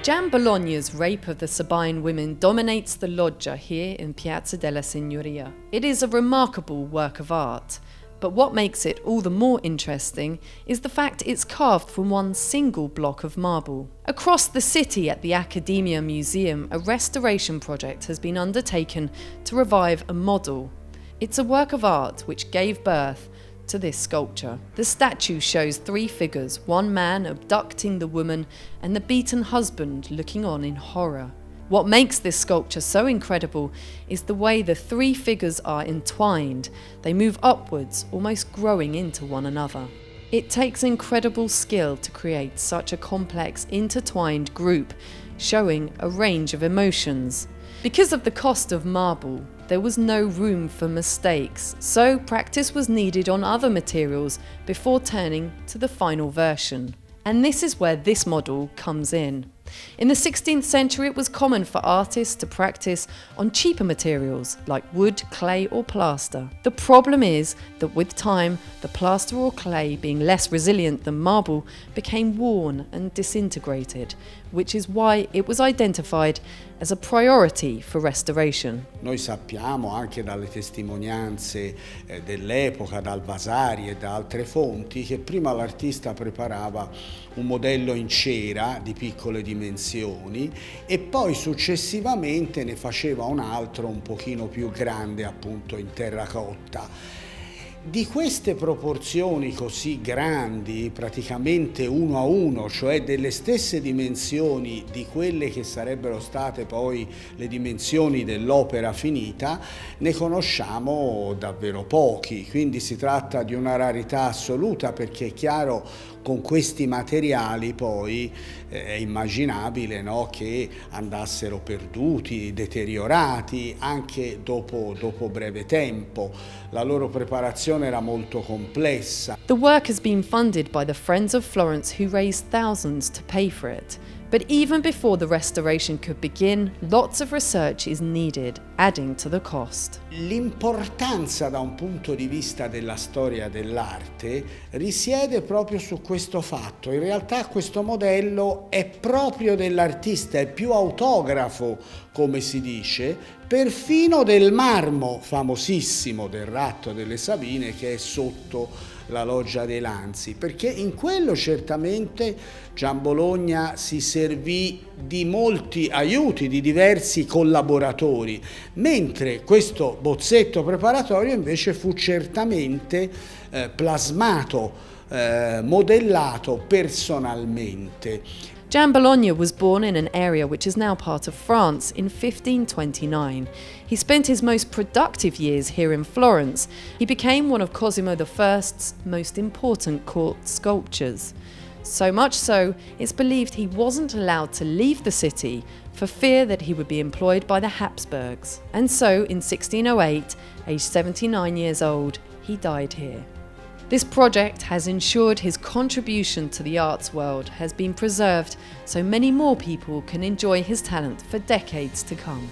Giambologna's Rape of the Sabine Women dominates the loggia here in Piazza della Signoria. It is a remarkable work of art, but what makes it all the more interesting is the fact it's carved from one single block of marble. Across the city at the Accademia Museum, a restoration project has been undertaken to revive a model. It's a work of art which gave birth to this sculpture. The statue shows three figures, one man abducting the woman and the beaten husband looking on in horror. What makes this sculpture so incredible is the way the three figures are entwined. They move upwards, almost growing into one another. It takes incredible skill to create such a complex, intertwined group, showing a range of emotions. Because of the cost of marble, there was no room for mistakes, so practice was needed on other materials before turning to the final version. And this is where this model comes in. In the 16th century, it was common for artists to practice on cheaper materials like wood, clay or plaster. The problem is that with time, the plaster or clay, being less resilient than marble, became worn and disintegrated, which is why it was identified as a priority for restoration. Noi sappiamo anche dalle testimonianze dell'epoca, dal Vasari e da altre fonti, che prima l'artista preparava un modello in cera di piccole dimensioni e poi successivamente ne faceva un altro un pochino più grande, appunto in terracotta. Di queste proporzioni così grandi, praticamente uno a uno, cioè delle stesse dimensioni di quelle che sarebbero state poi le dimensioni dell'opera finita, ne conosciamo davvero pochi, quindi si tratta di una rarità assoluta, perché è chiaro con questi materiali poi è immaginabile, no, che andassero perduti, deteriorati anche dopo breve tempo. La loro preparazione era molto complessa. The work has been funded by the Friends of Florence, who raised thousands to pay for it. But even before the restoration could begin, lots of research is needed, adding to the cost. L'importanza da un punto di vista della storia dell'arte risiede proprio su questo fatto. In realtà questo modello è proprio dell'artista, è più autografo, come si dice, perfino del marmo famosissimo del Ratto delle Sabine che è sotto la Loggia dei Lanzi, perché in quello certamente Giambologna si servì di molti aiuti, di diversi collaboratori, mentre questo bozzetto preparatorio invece fu certamente plasmato, modellato personalmente. Giambologna was born in an area which is now part of France in 1529. He spent his most productive years here in Florence. He became one of Cosimo I's most important court sculptors. So much so, it's believed he wasn't allowed to leave the city for fear that he would be employed by the Habsburgs. And so, in 1608, aged 79 years old, he died here. This project has ensured his contribution to the arts world has been preserved so many more people can enjoy his talent for decades to come.